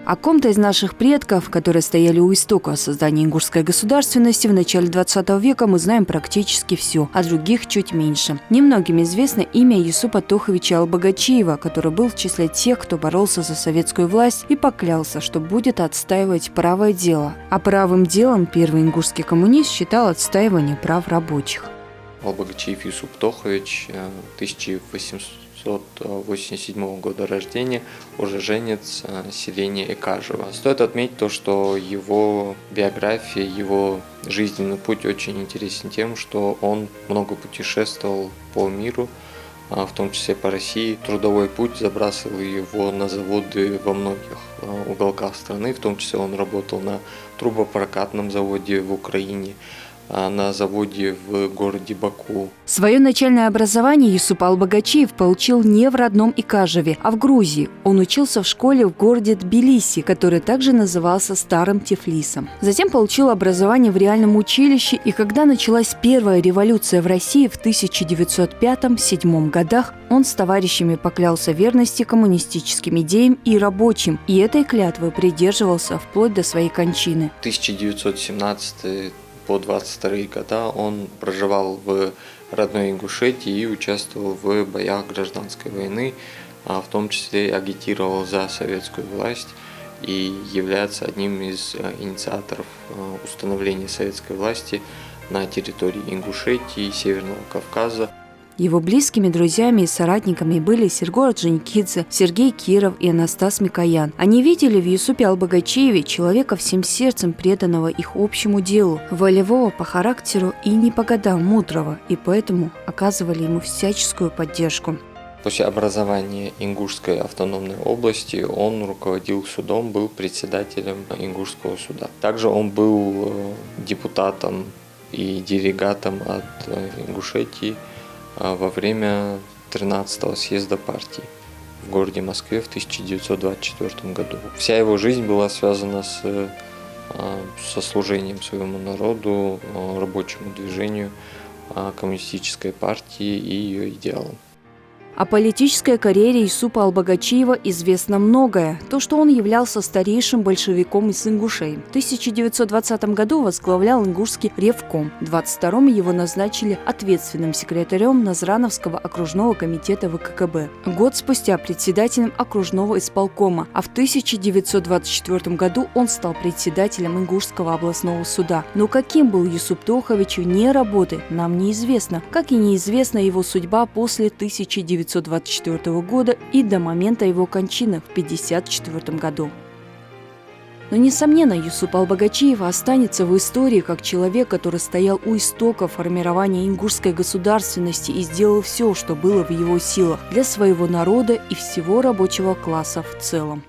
О ком-то из наших предков, которые стояли у истока создания ингушской государственности в начале 20 века, мы знаем практически все, а других чуть меньше. Немногим известно имя Юсупа Тоховича Албогачиева, который был в числе тех, кто боролся за советскую власть и поклялся, что будет отстаивать правое дело. А правым делом первый ингушский коммунист считал отстаивание прав рабочих. Албогачиев Юсуп Тохович, 1887 года рождения, уроженец селения Экажево. Стоит отметить то, что его биография, его жизненный путь очень интересен тем, что он много путешествовал по миру, в том числе по России. Трудовой путь забрасывал его на заводы во многих уголках страны, в том числе он работал на трубопрокатном заводе в Украине, на заводе в городе Баку. Свое начальное образование Юсуп Албогачиев получил не в родном Экажеве, а в Грузии. Он учился в школе в городе Тбилиси, который также назывался Старым Тифлисом. Затем получил образование в реальном училище, и когда началась первая революция в России в 1905-1907 годах, он с товарищами поклялся верности коммунистическим идеям и рабочим, и этой клятвы придерживался вплоть до своей кончины. 1917 по 22 года он проживал в родной Ингушетии и участвовал в боях гражданской войны, в том числе агитировал за советскую власть и является одним из инициаторов установления советской власти на территории Ингушетии, Северного Кавказа. Его близкими друзьями и соратниками были Серго Орджоникидзе, Сергей Киров и Анастас Микоян. Они видели в Юсупе Албогачиеве человека всем сердцем преданного их общему делу, волевого по характеру и не по годам мудрого, и поэтому оказывали ему всяческую поддержку. После образования Ингушской автономной области он руководил судом, был председателем Ингушского суда. Также он был депутатом и делегатом от Ингушетии во время 13-го съезда партии в городе Москве в 1924 году. Вся его жизнь была связана со служением своему народу, рабочему движению, коммунистической партии и ее идеалам. О политической карьере Юсупа Албогачиева известно многое. То, что он являлся старейшим большевиком из ингушей. В 1920 году возглавлял ингушский ревком. В 1922 его назначили ответственным секретарем Назрановского окружного комитета ВККБ. Год спустя председателем окружного исполкома. А в 1924 году он стал председателем Ингушского областного суда. Но каким был Юсуп Тохович вне работы, нам неизвестно. Как и неизвестна его судьба после 1924 года и до момента его кончины в 1954 году. Но, несомненно, Юсуп Албогачиев останется в истории как человек, который стоял у истока формирования ингушской государственности и сделал все, что было в его силах для своего народа и всего рабочего класса в целом.